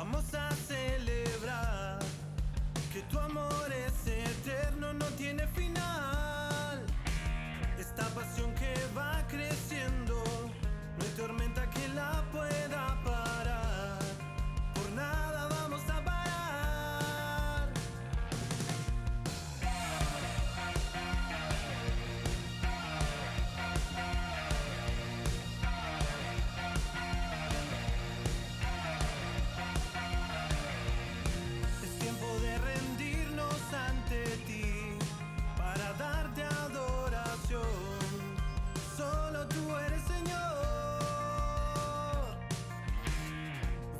Vamos a celebrar que tu amor es eterno, no tiene final. Esta pasión que va creciendo, no hay tormenta que la pueda parar. Por nada vamos a parar. Es tiempo de rendirnos ante ti para darte adoración. Solo tú eres Señor.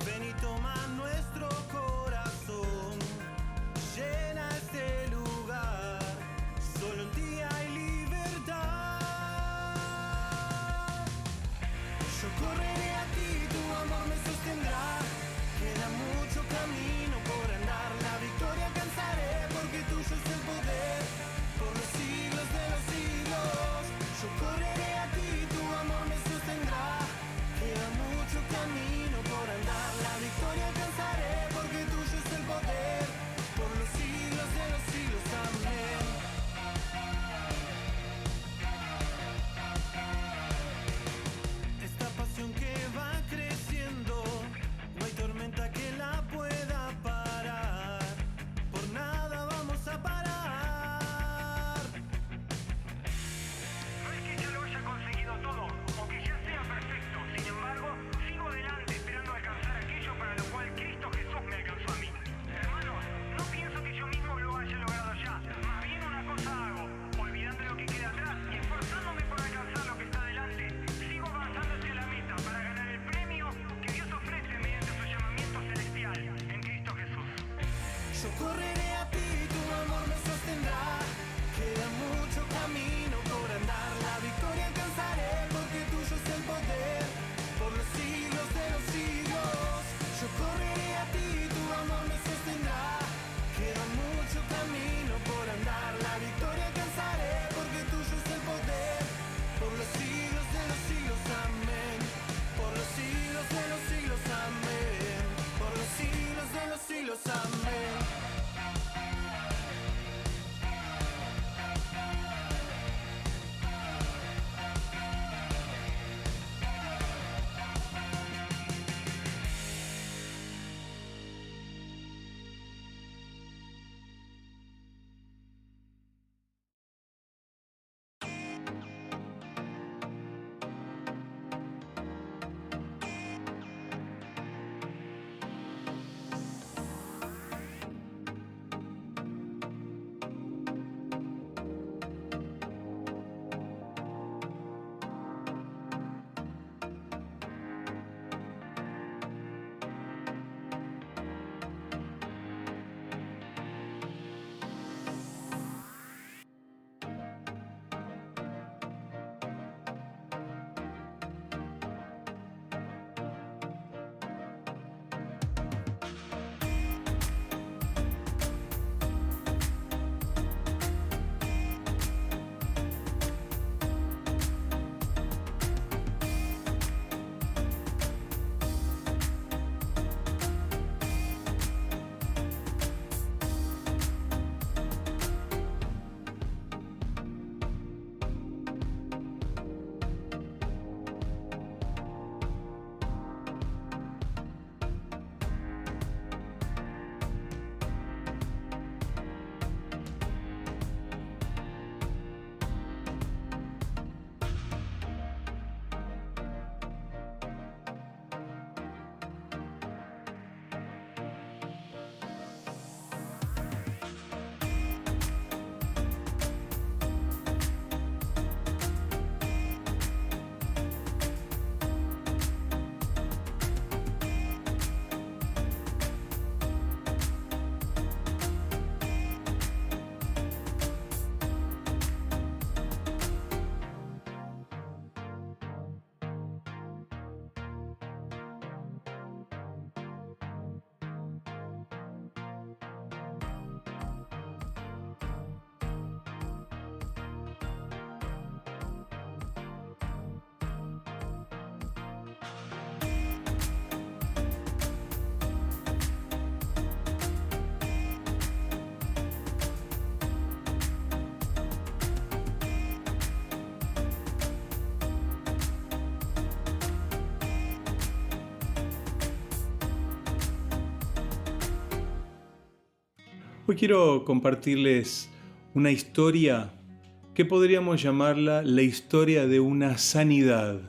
Ven y toma nuestro corazón, llena este lugar. Solo en ti hay libertad. Yo correré a ti, tu amor me sostendrá. Queda mucho camino por andar, la victoria alcanzaré, porque tuyo es el poder, por los siglos de los siglos. Yo correré a ti, tu amor me sostendrá. Queda mucho camino por andar, la victoria alcanzaré, porque tuyo es el poder, por los siglos de los siglos. Amén. Esta pasión que va creciendo, no hay tormenta que la pueda parar. Por nada vamos a parar. No es que ya lo haya conseguido todo o que ya sea perfecto. Sin embargo, sigo adelante esperando alcanzar aquello para lo cual Cristo Jesús me alcanzó a mí. Hermanos, no pienso que yo mismo lo haya logrado ya. Más bien una cosa hago, olvidando lo que queda atrás y esforzándome por alcanzar lo que está delante. Sigo avanzando hacia la meta para ganar el premio que Dios ofrece mediante su llamamiento celestial en Cristo Jesús. Yo correré a ti, tu amor me sostendrá. Queda mucho camino por andar, la victoria alcanzaré, porque tuyo es el poder, por los siglos de los siglos. Yo correré a ti, tu amor me sostendrá. Queda mucho camino por andar, la victoria alcanzaré, porque tuyo es el poder, por los siglos de los siglos. Amén. Por los siglos de los siglos. Amén. Por los siglos de los siglos. Amén. Hoy quiero compartirles una historia que podríamos llamarla la historia de una sanidad.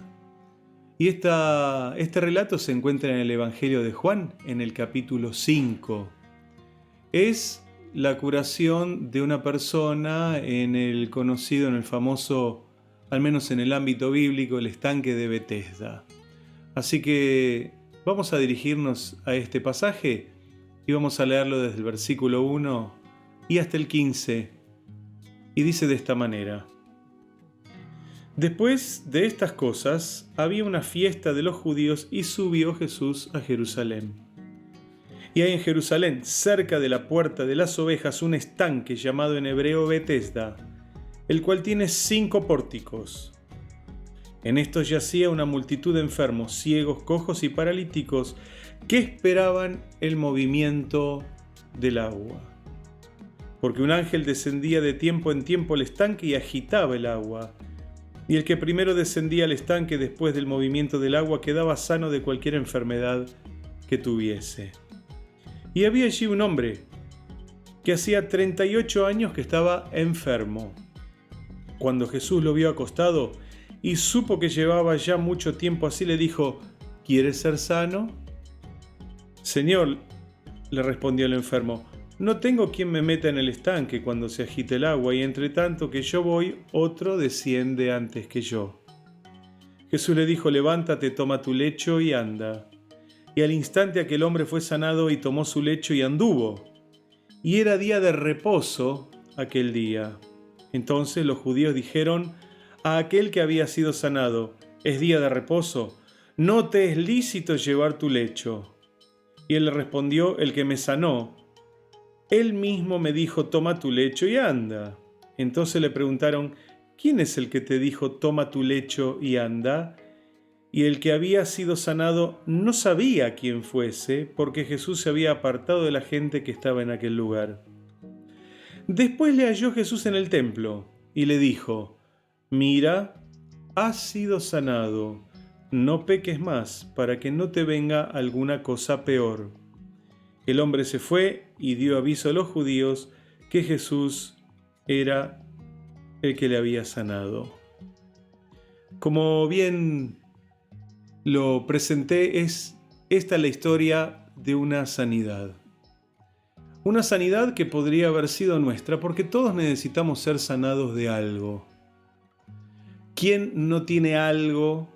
Y este relato se encuentra en el Evangelio de Juan, en el capítulo 5. Es la curación de una persona en el famoso, al menos en el ámbito bíblico, el estanque de Betesda. Así que vamos a dirigirnos a este pasaje y vamos a leerlo desde el versículo 1 y hasta el 15. Y dice de esta manera: Después de estas cosas, había una fiesta de los judíos y subió Jesús a Jerusalén. Y hay en Jerusalén, cerca de la puerta de las ovejas, un estanque llamado en hebreo Betesda, el cual tiene 5 pórticos. En estos yacía una multitud de enfermos, ciegos, cojos y paralíticos, que esperaban el movimiento del agua. Porque un ángel descendía de tiempo en tiempo al estanque y agitaba el agua. Y el que primero descendía al estanque después del movimiento del agua quedaba sano de cualquier enfermedad que tuviese. Y había allí un hombre que hacía 38 años que estaba enfermo. Cuando Jesús lo vio acostado y supo que llevaba ya mucho tiempo así, le dijo: ¿Quieres ser sano? Señor, le respondió el enfermo, no tengo quien me meta en el estanque cuando se agite el agua, y entre tanto que yo voy, otro desciende antes que yo. Jesús le dijo: levántate, toma tu lecho y anda. Y al instante aquel hombre fue sanado y tomó su lecho y anduvo. Y era día de reposo aquel día. Entonces los judíos dijeron a aquel que había sido sanado: es día de reposo, no te es lícito llevar tu lecho. Y él le respondió: el que me sanó, él mismo me dijo: toma tu lecho y anda. Entonces le preguntaron: ¿quién es el que te dijo toma tu lecho y anda? Y el que había sido sanado no sabía quién fuese, porque Jesús se había apartado de la gente que estaba en aquel lugar. Después le halló Jesús en el templo y le dijo: mira, has sido sanado, no peques más, para que no te venga alguna cosa peor. El hombre se fue y dio aviso a los judíos que Jesús era el que le había sanado. Como bien lo presenté, es esta la historia de una sanidad. Una sanidad que podría haber sido nuestra, porque todos necesitamos ser sanados de algo. ¿Quién no tiene algo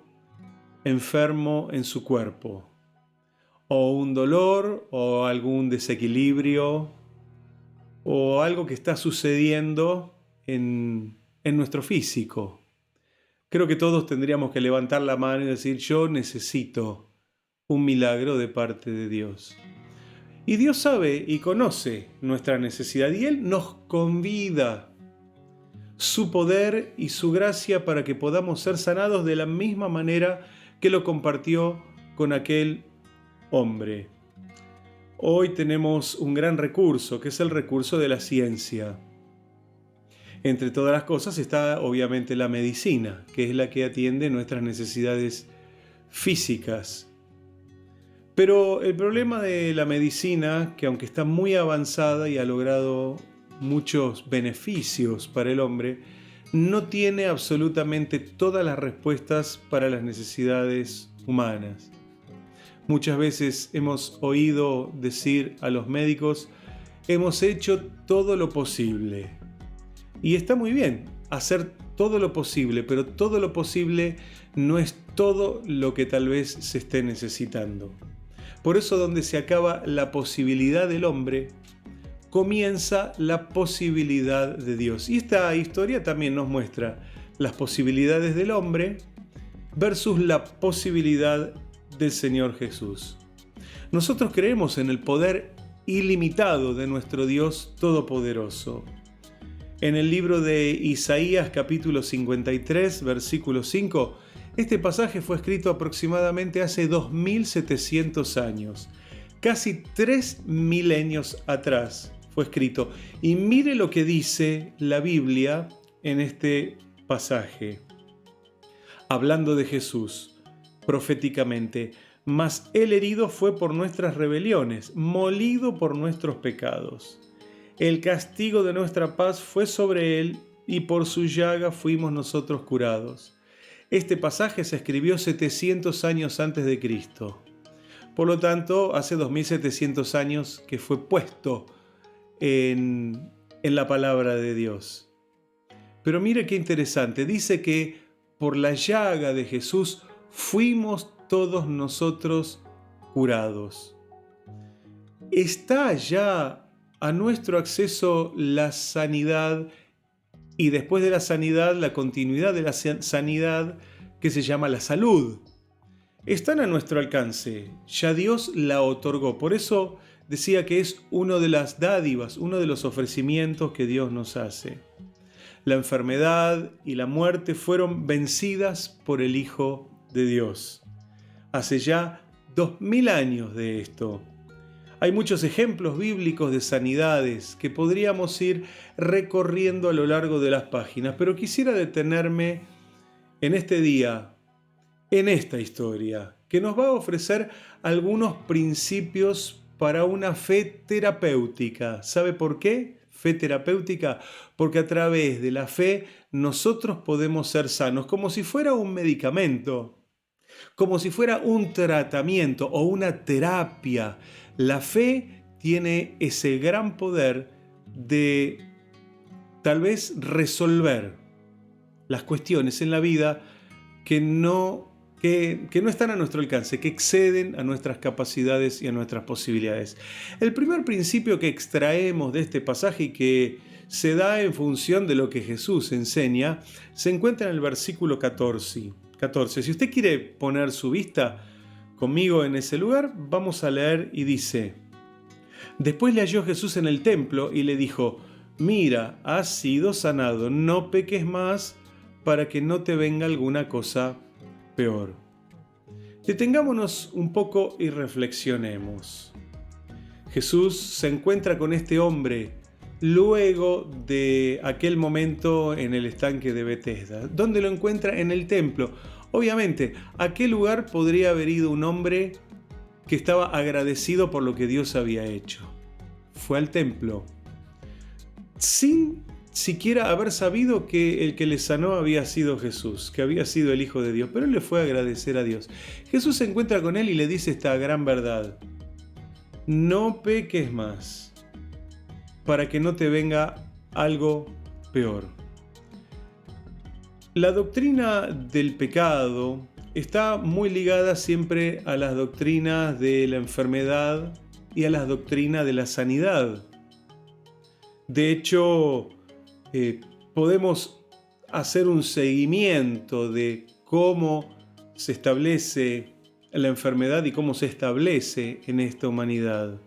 enfermo en su cuerpo? O un dolor, o algún desequilibrio, o algo que está sucediendo en nuestro físico. Creo que todos tendríamos que levantar la mano y decir: yo necesito un milagro de parte de Dios. Y Dios sabe y conoce nuestra necesidad, y Él nos convida su poder y su gracia para que podamos ser sanados de la misma manera que lo compartió con aquel hombre. Hoy tenemos un gran recurso, que es el recurso de la ciencia. Entre todas las cosas está obviamente la medicina, que es la que atiende nuestras necesidades físicas. Pero el problema de la medicina, que aunque está muy avanzada y ha logrado muchos beneficios para el hombre, no tiene absolutamente todas las respuestas para las necesidades humanas. Muchas veces hemos oído decir a los médicos: hemos hecho todo lo posible. Y está muy bien hacer todo lo posible, pero todo lo posible no es todo lo que tal vez se esté necesitando. Por eso, donde se acaba la posibilidad del hombre, comienza la posibilidad de Dios. Y esta historia también nos muestra las posibilidades del hombre versus la posibilidad del Señor Jesús. Nosotros creemos en el poder ilimitado de nuestro Dios Todopoderoso. En el libro de Isaías, capítulo 53, versículo 5, este pasaje fue escrito aproximadamente hace 2700 años. Casi 3 milenios atrás fue escrito. Y mire lo que dice la Biblia en este pasaje. Hablando de Jesús, proféticamente: mas él herido fue por nuestras rebeliones, molido por nuestros pecados. El castigo de nuestra paz fue sobre él y por su llaga fuimos nosotros curados. Este pasaje se escribió 700 años antes de Cristo. Por lo tanto, hace 2700 años que fue puesto en la palabra de Dios. Pero mire qué interesante, dice que por la llaga de Jesús fuimos todos nosotros curados. Está ya a nuestro acceso la sanidad y después de la sanidad, la continuidad de la sanidad que se llama la salud. Están a nuestro alcance, ya Dios la otorgó. Por eso decía que es una de las dádivas, uno de los ofrecimientos que Dios nos hace. La enfermedad y la muerte fueron vencidas por el Hijo de Dios. Hace ya 2000 años de esto. Hay muchos ejemplos bíblicos de sanidades que podríamos ir recorriendo a lo largo de las páginas, pero quisiera detenerme en este día, en esta historia, que nos va a ofrecer algunos principios para una fe terapéutica. ¿Sabe por qué? Fe terapéutica, porque a través de la fe nosotros podemos ser sanos, como si fuera un medicamento, como si fuera un tratamiento o una terapia. La fe tiene ese gran poder de tal vez resolver las cuestiones en la vida que no están a nuestro alcance, que exceden a nuestras capacidades y a nuestras posibilidades. El primer principio que extraemos de este pasaje y que se da en función de lo que Jesús enseña, se encuentra en el versículo 14. Si usted quiere poner su vista conmigo en ese lugar, vamos a leer y dice: Después le halló Jesús en el templo y le dijo: Mira, has sido sanado, no peques más para que no te venga alguna cosa peor. Detengámonos un poco y reflexionemos. Jesús se encuentra con este hombre luego de aquel momento en el estanque de Betesda. ¿Dónde lo encuentra? En el templo. Obviamente, ¿a qué lugar podría haber ido un hombre que estaba agradecido por lo que Dios había hecho? Fue al templo, sin siquiera haber sabido que el que le sanó había sido Jesús, que había sido el Hijo de Dios, pero él le fue a agradecer a Dios. Jesús se encuentra con él y le dice esta gran verdad: no peques más, para que no te venga algo peor. La doctrina del pecado está muy ligada siempre a las doctrinas de la enfermedad y a las doctrinas de la sanidad. De hecho, podemos hacer un seguimiento de cómo se establece la enfermedad y cómo se establece en esta humanidad.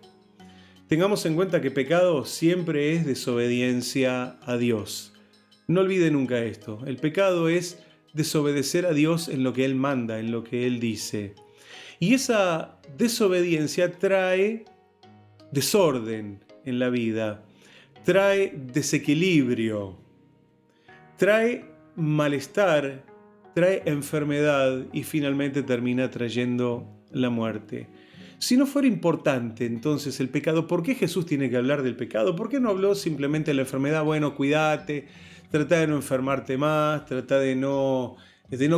Tengamos en cuenta que pecado siempre es desobediencia a Dios. No olvide nunca esto. El pecado es desobedecer a Dios en lo que Él manda, en lo que Él dice. Y esa desobediencia trae desorden en la vida, trae desequilibrio, trae malestar, trae enfermedad y finalmente termina trayendo la muerte. Si no fuera importante entonces el pecado, ¿por qué Jesús tiene que hablar del pecado? ¿Por qué no habló simplemente de la enfermedad? Bueno, cuídate, trata de no enfermarte más, trata de no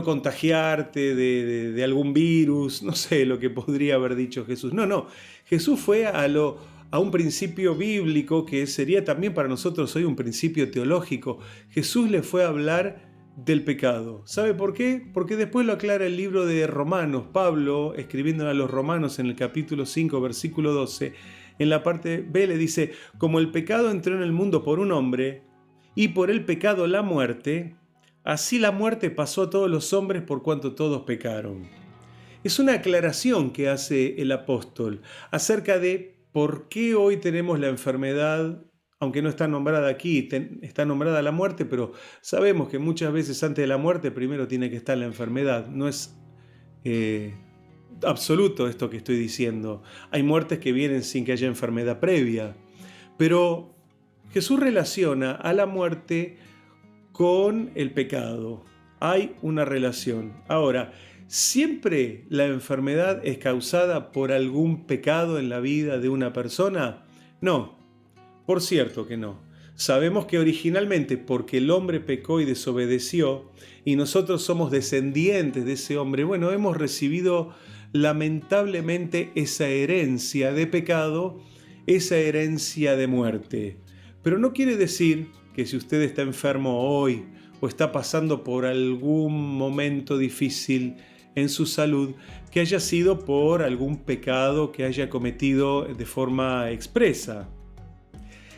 contagiarte de algún virus, no sé lo que podría haber dicho Jesús. No, Jesús fue a un principio bíblico que sería también para nosotros hoy un principio teológico. Jesús le fue a hablar del pecado. ¿Sabe por qué? Porque después lo aclara el libro de Romanos. Pablo, escribiendo a los Romanos en el capítulo 5, versículo 12, en la parte B le dice: como el pecado entró en el mundo por un hombre, y por el pecado la muerte, así la muerte pasó a todos los hombres por cuanto todos pecaron. Es una aclaración que hace el apóstol acerca de por qué hoy tenemos la enfermedad, aunque no está nombrada aquí, está nombrada la muerte, pero sabemos que muchas veces antes de la muerte primero tiene que estar la enfermedad. No es absoluto esto que estoy diciendo. Hay muertes que vienen sin que haya enfermedad previa, pero Jesús relaciona a la muerte con el pecado. Hay una relación. Ahora, ¿siempre la enfermedad es causada por algún pecado en la vida de una persona? No. Por cierto que no. Sabemos que originalmente, porque el hombre pecó y desobedeció, y nosotros somos descendientes de ese hombre, bueno, hemos recibido lamentablemente esa herencia de pecado, esa herencia de muerte. Pero no quiere decir que si usted está enfermo hoy o está pasando por algún momento difícil en su salud, que haya sido por algún pecado que haya cometido de forma expresa.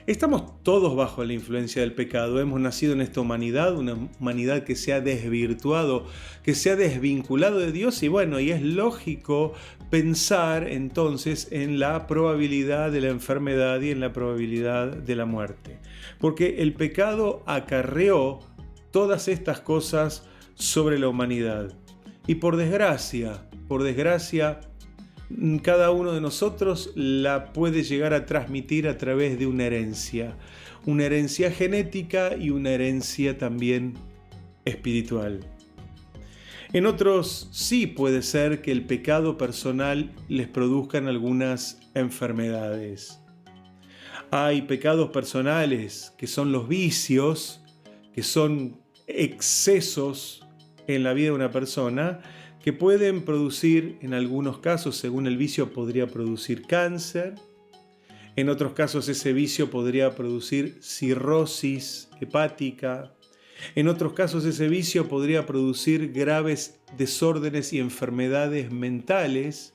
Estamos todos bajo la influencia del pecado. Hemos nacido en esta humanidad, una humanidad que se ha desvirtuado, que se ha desvinculado de Dios, y bueno, y es lógico pensar entonces en la probabilidad de la enfermedad y en la probabilidad de la muerte. Porque el pecado acarreó todas estas cosas sobre la humanidad. Y por desgracia, cada uno de nosotros la puede llegar a transmitir a través de una herencia genética y una herencia también espiritual. En otros sí puede ser que el pecado personal les produzcan algunas enfermedades. Hay pecados personales que son los vicios, que son excesos en la vida de una persona, que pueden producir, en algunos casos, según el vicio, podría producir cáncer. En otros casos, ese vicio podría producir cirrosis hepática. En otros casos, ese vicio podría producir graves desórdenes y enfermedades mentales.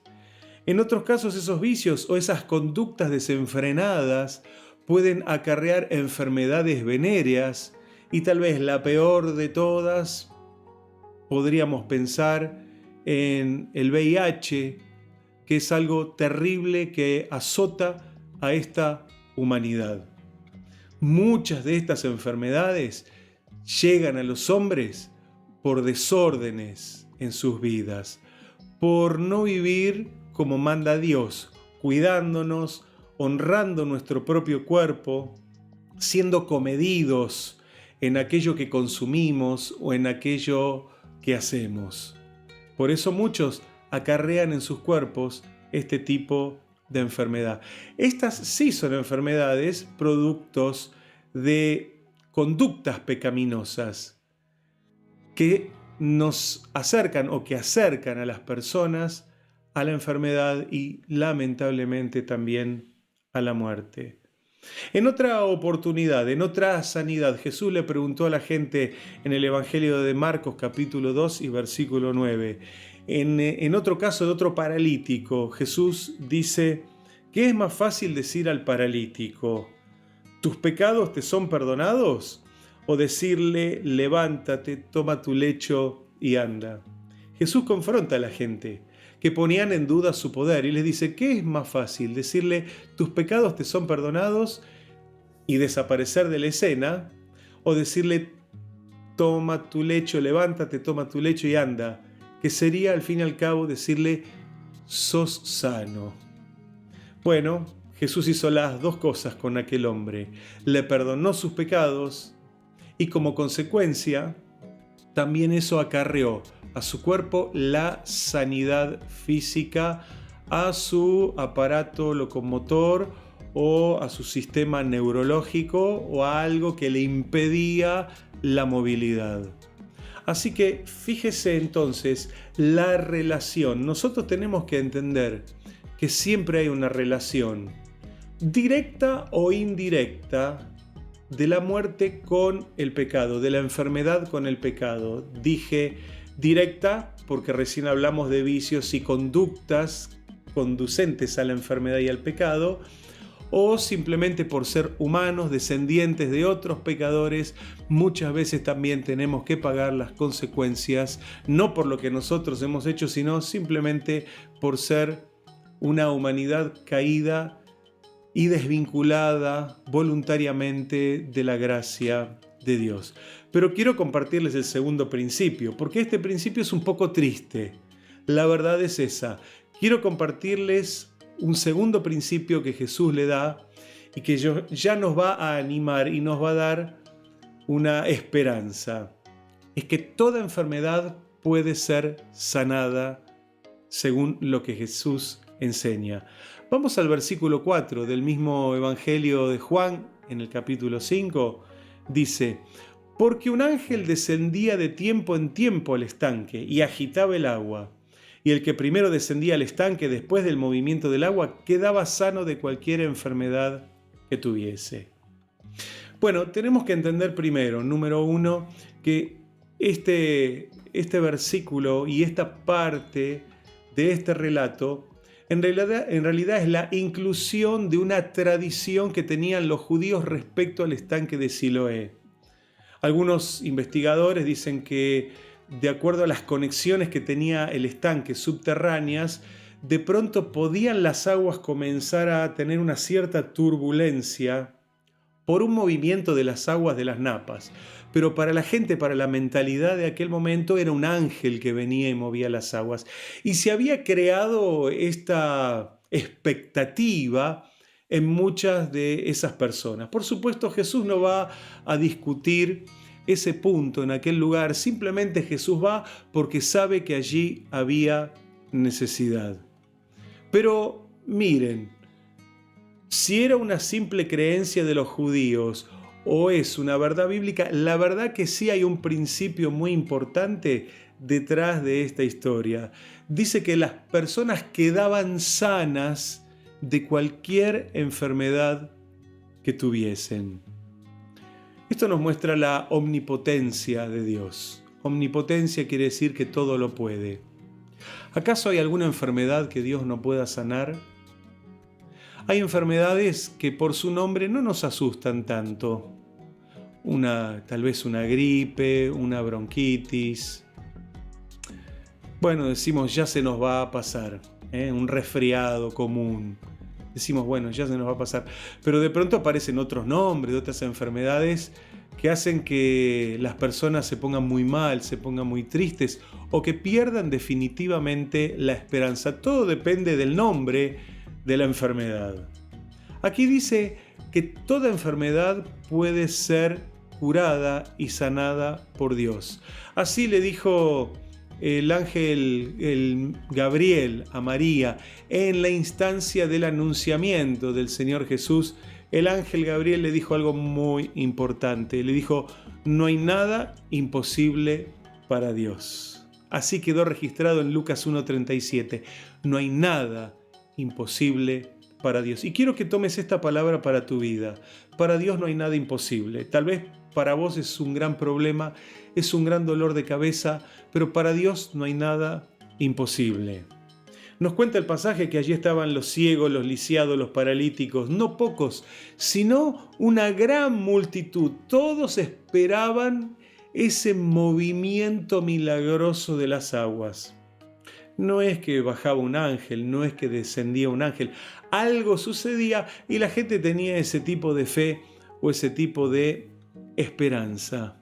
En otros casos, esos vicios o esas conductas desenfrenadas pueden acarrear enfermedades venéreas, y tal vez la peor de todas, podríamos pensar en el VIH, que es algo terrible que azota a esta humanidad. Muchas de estas enfermedades llegan a los hombres por desórdenes en sus vidas, por no vivir como manda Dios, cuidándonos, honrando nuestro propio cuerpo, siendo comedidos en aquello que consumimos o en aquello que hacemos. Por eso muchos acarrean en sus cuerpos este tipo de enfermedad. Estas sí son enfermedades productos de conductas pecaminosas que nos acercan o que acercan a las personas a la enfermedad y lamentablemente también a la muerte. En otra oportunidad, en otra sanidad, Jesús le preguntó a la gente en el Evangelio de Marcos capítulo 2 y versículo 9. En otro caso de otro paralítico, Jesús dice: ¿qué es más fácil decir al paralítico? ¿Tus pecados te son perdonados? ¿O decirle: levántate, toma tu lecho y anda? Jesús confronta a la gente que ponían en duda su poder y les dice: ¿qué es más fácil? Decirle: tus pecados te son perdonados y desaparecer de la escena, o decirle: toma tu lecho, levántate, toma tu lecho y anda, que sería al fin y al cabo decirle: sos sano. Bueno, Jesús hizo las dos cosas con aquel hombre. Le perdonó sus pecados y como consecuencia también eso acarreó a su cuerpo la sanidad física, a su aparato locomotor o a su sistema neurológico o a algo que le impedía la movilidad. Así que fíjese entonces la relación. Nosotros tenemos que entender que siempre hay una relación directa o indirecta de la muerte con el pecado, de la enfermedad con el pecado. Dije directa porque recién hablamos de vicios y conductas conducentes a la enfermedad y al pecado, o simplemente por ser humanos, descendientes de otros pecadores, muchas veces también tenemos que pagar las consecuencias, no por lo que nosotros hemos hecho, sino simplemente por ser una humanidad caída y desvinculada voluntariamente de la gracia de Dios. Pero quiero compartirles el segundo principio, porque este principio es un poco triste. La verdad es esa. Quiero compartirles un segundo principio que Jesús le da y que ya nos va a animar y nos va a dar una esperanza. Es que toda enfermedad puede ser sanada según lo que Jesús enseña. Vamos al versículo 4 del mismo Evangelio de Juan, en el capítulo 5, dice: porque un ángel descendía de tiempo en tiempo al estanque y agitaba el agua, y el que primero descendía al estanque después del movimiento del agua quedaba sano de cualquier enfermedad que tuviese. Bueno, tenemos que entender primero, número uno, que este versículo y esta parte de este relato en realidad es la inclusión de una tradición que tenían los judíos respecto al estanque de Siloé. Algunos investigadores dicen que, de acuerdo a las conexiones que tenía el estanque subterráneas, de pronto podían las aguas comenzar a tener una cierta turbulencia por un movimiento de las aguas de las napas. Pero para la gente, para la mentalidad de aquel momento, era un ángel que venía y movía las aguas. Y se había creado esta expectativa en muchas de esas personas. Por supuesto, Jesús no va a discutir ese punto en aquel lugar. Simplemente Jesús va porque sabe que allí había necesidad. Pero miren, si era una simple creencia de los judíos o es una verdad bíblica, la verdad que sí hay un principio muy importante detrás de esta historia. Dice que las personas quedaban sanas de cualquier enfermedad que tuviesen. Esto nos muestra la omnipotencia de Dios. Omnipotencia quiere decir que todo lo puede. ¿Acaso hay alguna enfermedad que Dios no pueda sanar? Hay enfermedades que por su nombre no nos asustan tanto. Tal vez una gripe, una bronquitis. Bueno, decimos ya se nos va a pasar, un resfriado común. Decimos, bueno, ya se nos va a pasar. Pero de pronto aparecen otros nombres de otras enfermedades que hacen que las personas se pongan muy mal, se pongan muy tristes o que pierdan definitivamente la esperanza. Todo depende del nombre de la enfermedad. Aquí dice que toda enfermedad puede ser curada y sanada por Dios. Así le dijo el ángel Gabriel a María en la instancia del anunciamiento del Señor Jesús. El ángel Gabriel le dijo algo muy importante. Le dijo: no hay nada imposible para Dios. Así quedó registrado en Lucas 1:37. No hay nada imposible para Dios. Y quiero que tomes esta palabra para tu vida. Para Dios no hay nada imposible. Tal vez para vos es un gran problema, es un gran dolor de cabeza, pero para Dios no hay nada imposible. Nos cuenta el pasaje que allí estaban los ciegos, los lisiados, los paralíticos, no pocos, sino una gran multitud. Todos esperaban ese movimiento milagroso de las aguas. No es que bajaba un ángel, no es que descendía un ángel. Algo sucedía y la gente tenía ese tipo de fe o ese tipo de esperanza.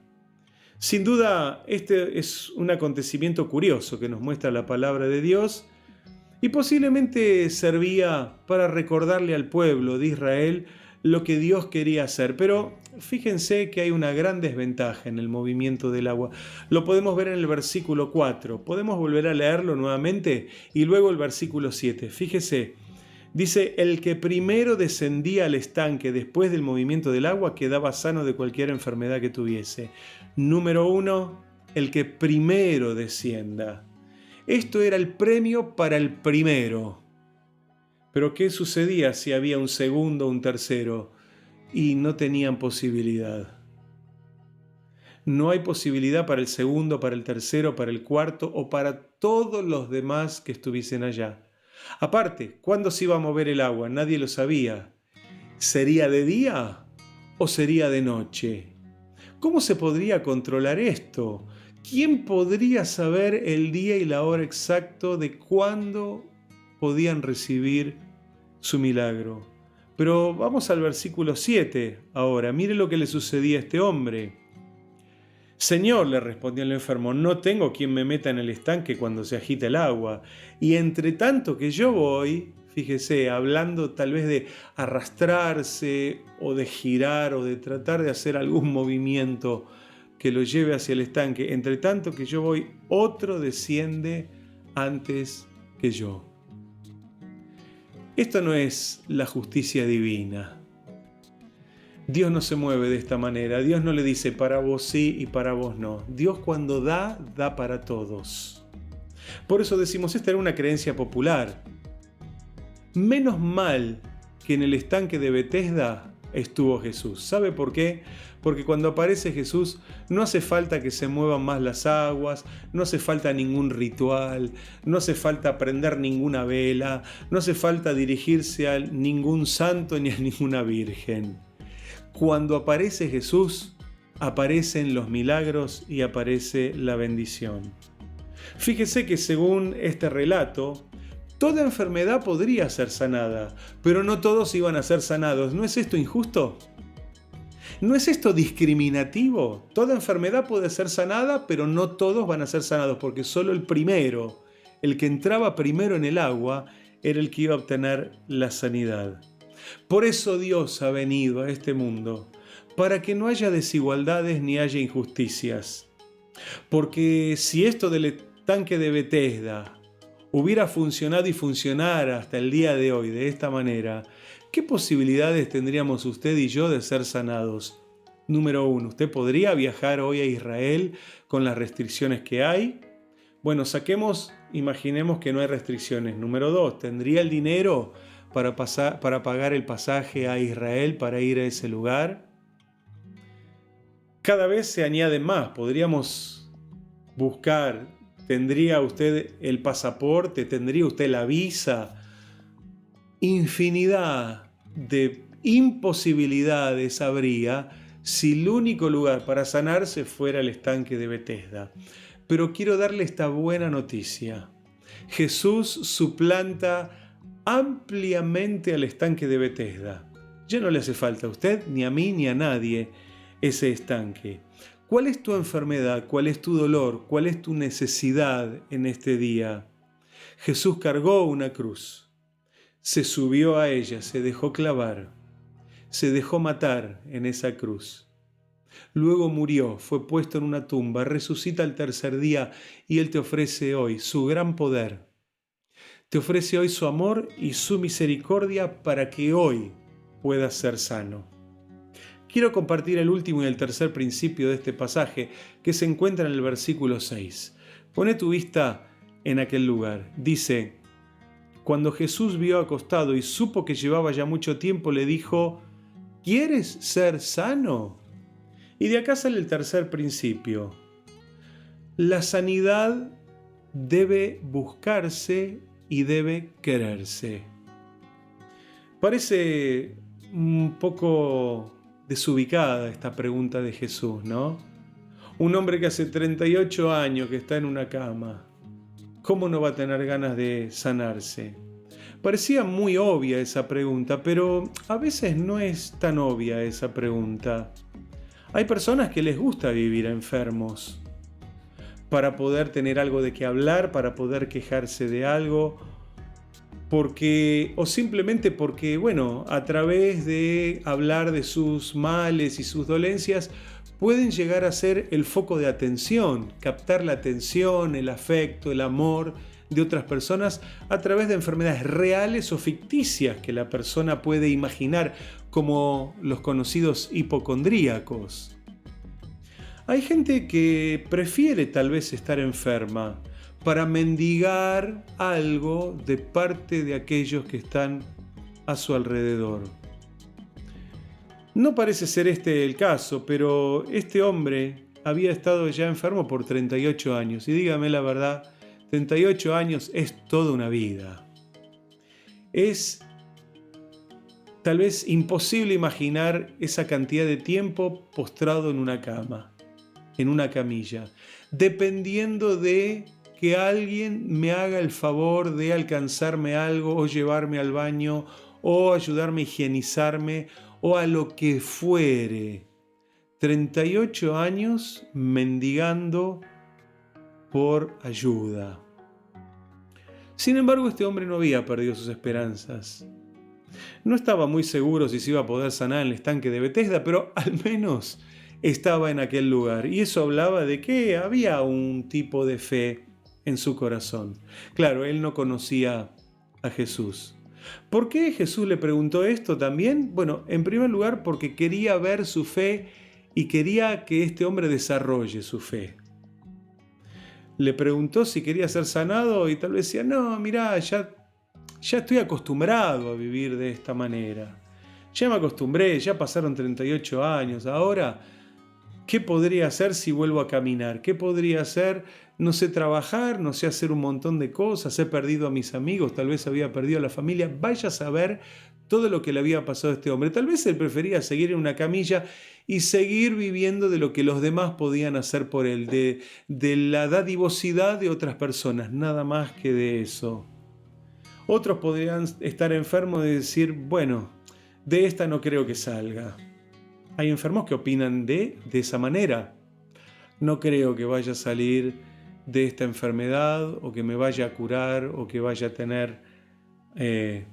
Sin duda, este es un acontecimiento curioso que nos muestra la palabra de Dios y posiblemente servía para recordarle al pueblo de Israel lo que Dios quería hacer. Pero fíjense que hay una gran desventaja en el movimiento del agua. Lo podemos ver en el versículo 4. Podemos volver a leerlo nuevamente y luego el versículo 7. Fíjese, dice: el que primero descendía al estanque después del movimiento del agua quedaba sano de cualquier enfermedad que tuviese. Número 1, el que primero descienda. Esto era el premio para el primero. Pero ¿qué sucedía si había un segundo o un tercero y no tenían posibilidad? No hay posibilidad para el segundo, para el tercero, para el cuarto o para todos los demás que estuviesen allá. Aparte, ¿cuándo se iba a mover el agua? Nadie lo sabía. ¿Sería de día o sería de noche? ¿Cómo se podría controlar esto? ¿Quién podría saber el día y la hora exacto de cuándo podían recibir su milagro? Pero vamos al versículo 7 ahora. Mire lo que le sucedía a este hombre. Señor, le respondió el enfermo, no tengo quien me meta en el estanque cuando se agita el agua. Y entre tanto que yo voy, fíjese, hablando tal vez de arrastrarse o de girar o de tratar de hacer algún movimiento que lo lleve hacia el estanque, entre tanto que yo voy, otro desciende antes que yo. Esto no es la justicia divina. Dios no se mueve de esta manera. Dios no le dice para vos sí y para vos no. Dios cuando da, da para todos. Por eso decimos, esta era una creencia popular. Menos mal que en el estanque de Betesda estuvo Jesús. ¿Sabe por qué? Porque cuando aparece Jesús no hace falta que se muevan más las aguas, no hace falta ningún ritual, no hace falta prender ninguna vela, no hace falta dirigirse a ningún santo ni a ninguna virgen. Cuando aparece Jesús, aparecen los milagros y aparece la bendición. Fíjese que según este relato, toda enfermedad podría ser sanada, pero no todos iban a ser sanados. ¿No es esto injusto? ¿No es esto discriminativo? Toda enfermedad puede ser sanada, pero no todos van a ser sanados, porque solo el primero, el que entraba primero en el agua, era el que iba a obtener la sanidad. Por eso Dios ha venido a este mundo, para que no haya desigualdades ni haya injusticias. Porque si esto del estanque de Betesda hubiera funcionado y funcionara hasta el día de hoy de esta manera, ¿qué posibilidades tendríamos usted y yo de ser sanados? Número 1, ¿usted podría viajar hoy a Israel con las restricciones que hay? Bueno, imaginemos que no hay restricciones. Número 2, ¿tendría el dinero para pagar el pasaje a Israel para ir a ese lugar? Cada vez se añaden más. Podríamos buscar, ¿tendría usted el pasaporte? ¿Tendría usted la visa? Infinidad de imposibilidades habría si el único lugar para sanarse fuera el estanque de Betesda. Pero quiero darle esta buena noticia. Jesús suplanta ampliamente al estanque de Betesda. Ya no le hace falta a usted, ni a mí, ni a nadie ese estanque. ¿Cuál es tu enfermedad? ¿Cuál es tu dolor? ¿Cuál es tu necesidad en este día? Jesús cargó una cruz, se subió a ella, se dejó clavar, se dejó matar en esa cruz. Luego murió, fue puesto en una tumba, resucita al tercer día y Él te ofrece hoy su gran poder. Te ofrece hoy su amor y su misericordia para que hoy puedas ser sano. Quiero compartir el último y el tercer principio de este pasaje que se encuentra en el versículo 6. Pone tu vista en aquel lugar. Dice, cuando Jesús vio acostado y supo que llevaba ya mucho tiempo, le dijo, ¿quieres ser sano? Y de acá sale el tercer principio. La sanidad debe buscarse y debe quererse. Parece un poco desubicada esta pregunta de Jesús, ¿no? Un hombre que hace 38 años que está en una cama, ¿cómo no va a tener ganas de sanarse? Parecía muy obvia esa pregunta, pero a veces no es tan obvia esa pregunta. Hay personas que les gusta vivir enfermos para poder tener algo de qué hablar, para poder quejarse de algo, o simplemente porque, bueno, a través de hablar de sus males y sus dolencias, pueden llegar a ser el foco de atención, captar la atención, el afecto, el amor de otras personas a través de enfermedades reales o ficticias que la persona puede imaginar, como los conocidos hipocondríacos. Hay gente que prefiere tal vez estar enferma para mendigar algo de parte de aquellos que están a su alrededor. No parece ser este el caso, pero este hombre había estado ya enfermo por 38 años. Y dígame la verdad, 38 años es toda una vida. Es tal vez imposible imaginar esa cantidad de tiempo postrado en una cama, en una camilla, dependiendo de que alguien me haga el favor de alcanzarme algo o llevarme al baño o ayudarme a higienizarme o a lo que fuere. 38 años mendigando por ayuda. Sin embargo, este hombre no había perdido sus esperanzas. No estaba muy seguro si se iba a poder sanar en el estanque de Betesda, pero al menos estaba en aquel lugar. Y eso hablaba de que había un tipo de fe en su corazón. Claro, él no conocía a Jesús, ¿Por qué Jesús le preguntó esto también? Bueno, en primer lugar porque quería ver su fe y quería que este hombre desarrolle su fe. Le preguntó si quería ser sanado y tal vez decía, no, mirá, ya estoy acostumbrado a vivir de esta manera. Ya me acostumbré, ya pasaron 38 años, ahora, ¿qué podría hacer si vuelvo a caminar? ¿Qué podría hacer? No sé trabajar, no sé hacer un montón de cosas, he perdido a mis amigos, tal vez había perdido a la familia. Vaya a saber todo lo que le había pasado a este hombre. Tal vez él prefería seguir en una camilla y seguir viviendo de lo que los demás podían hacer por él, de la dadivosidad de otras personas, nada más que de eso. Otros podrían estar enfermos y decir, bueno, de esta no creo que salga. Hay enfermos que opinan de esa manera. No creo que vaya a salir de esta enfermedad o que me vaya a curar o que vaya a tener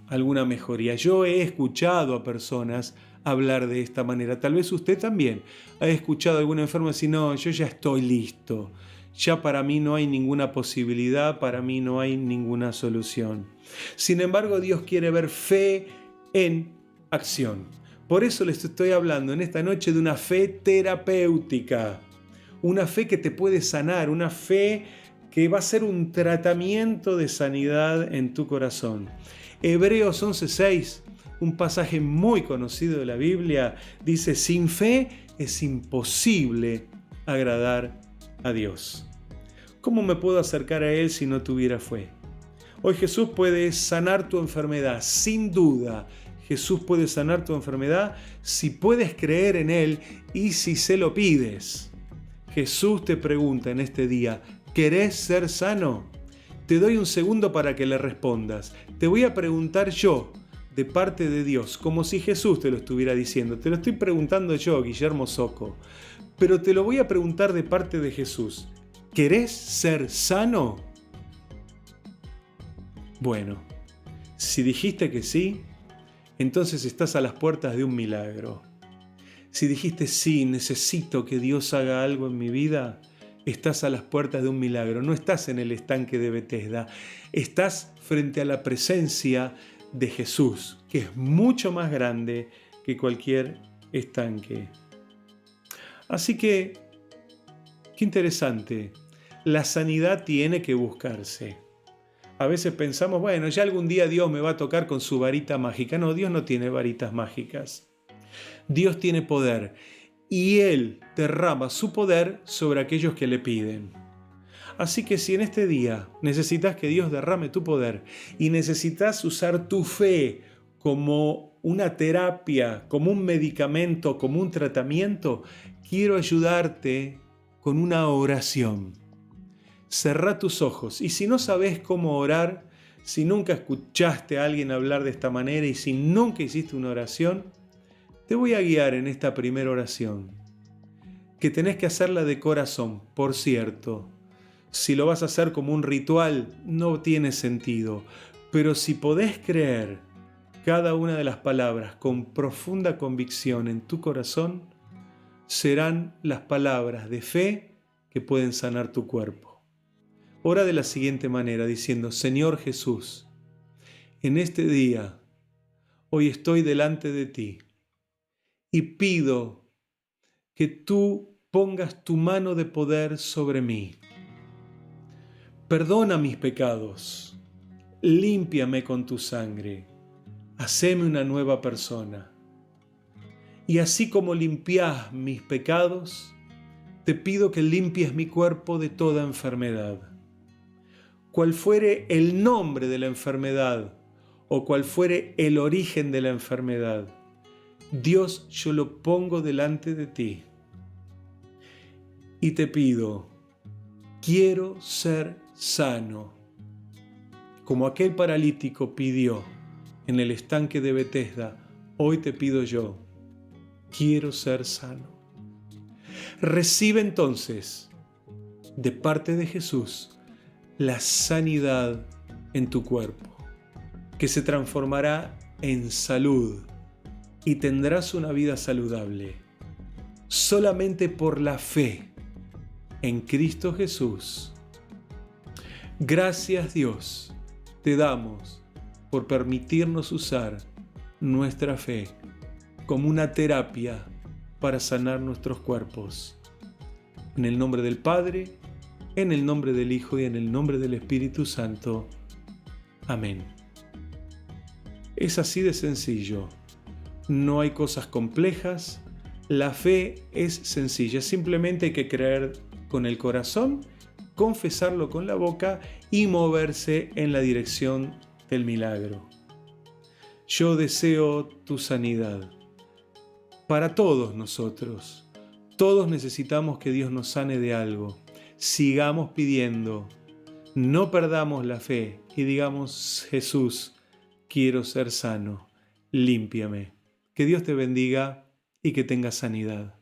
alguna mejoría. Yo he escuchado a personas hablar de esta manera. Tal vez usted también ha escuchado a algún enfermo decir, no, yo ya estoy listo. Ya para mí no hay ninguna posibilidad, para mí no hay ninguna solución. Sin embargo, Dios quiere ver fe en acción. Por eso les estoy hablando en esta noche de una fe terapéutica, una fe que te puede sanar, una fe que va a ser un tratamiento de sanidad en tu corazón. Hebreos 11:6, un pasaje muy conocido de la Biblia, dice, sin fe es imposible agradar a Dios. ¿Cómo me puedo acercar a Él si no tuviera fe? Hoy Jesús puede sanar tu enfermedad, sin duda. Jesús puede sanar tu enfermedad si puedes creer en Él y si se lo pides. Jesús te pregunta en este día, ¿querés ser sano? Te doy un segundo para que le respondas. Te voy a preguntar yo, de parte de Dios, como si Jesús te lo estuviera diciendo. Te lo estoy preguntando yo, Guillermo Socco, pero te lo voy a preguntar de parte de Jesús. ¿Querés ser sano? Bueno, si dijiste que sí, entonces estás a las puertas de un milagro. Si dijiste sí, necesito que Dios haga algo en mi vida, estás a las puertas de un milagro. No estás en el estanque de Betesda, estás frente a la presencia de Jesús, que es mucho más grande que cualquier estanque. Así que, qué interesante, la sanidad tiene que buscarse. A veces pensamos, bueno, ya algún día Dios me va a tocar con su varita mágica. No, Dios no tiene varitas mágicas. Dios tiene poder y Él derrama su poder sobre aquellos que le piden. Así que si en este día necesitas que Dios derrame tu poder y necesitas usar tu fe como una terapia, como un medicamento, como un tratamiento, quiero ayudarte con una oración. Cerrá tus ojos y si no sabes cómo orar, si nunca escuchaste a alguien hablar de esta manera y si nunca hiciste una oración, te voy a guiar en esta primera oración, que tenés que hacerla de corazón. Por cierto, si lo vas a hacer como un ritual, no tiene sentido, pero si podés creer cada una de las palabras con profunda convicción en tu corazón, serán las palabras de fe que pueden sanar tu cuerpo. Ora de la siguiente manera, diciendo, Señor Jesús, en este día, hoy estoy delante de ti y pido que tú pongas tu mano de poder sobre mí. Perdona mis pecados, límpiame con tu sangre, haceme una nueva persona. Y así como limpias mis pecados, te pido que limpies mi cuerpo de toda enfermedad. Cual fuere el nombre de la enfermedad o cual fuere el origen de la enfermedad, Dios, yo lo pongo delante de ti y te pido, quiero ser sano. Como aquel paralítico pidió en el estanque de Betesda, hoy te pido yo, quiero ser sano. Recibe entonces, de parte de Jesús, la sanidad en tu cuerpo, que se transformará en salud y tendrás una vida saludable solamente por la fe en Cristo Jesús. Gracias Dios te damos por permitirnos usar nuestra fe como una terapia para sanar nuestros cuerpos. En el nombre del Padre, en el nombre del Hijo y en el nombre del Espíritu Santo. Amén. Es así de sencillo. No hay cosas complejas. La fe es sencilla. Simplemente hay que creer con el corazón, confesarlo con la boca y moverse en la dirección del milagro. Yo deseo tu sanidad. Para todos nosotros. Todos necesitamos que Dios nos sane de algo. Sigamos pidiendo. No perdamos la fe y digamos: Jesús, quiero ser sano. Límpiame. Que Dios te bendiga y que tengas sanidad.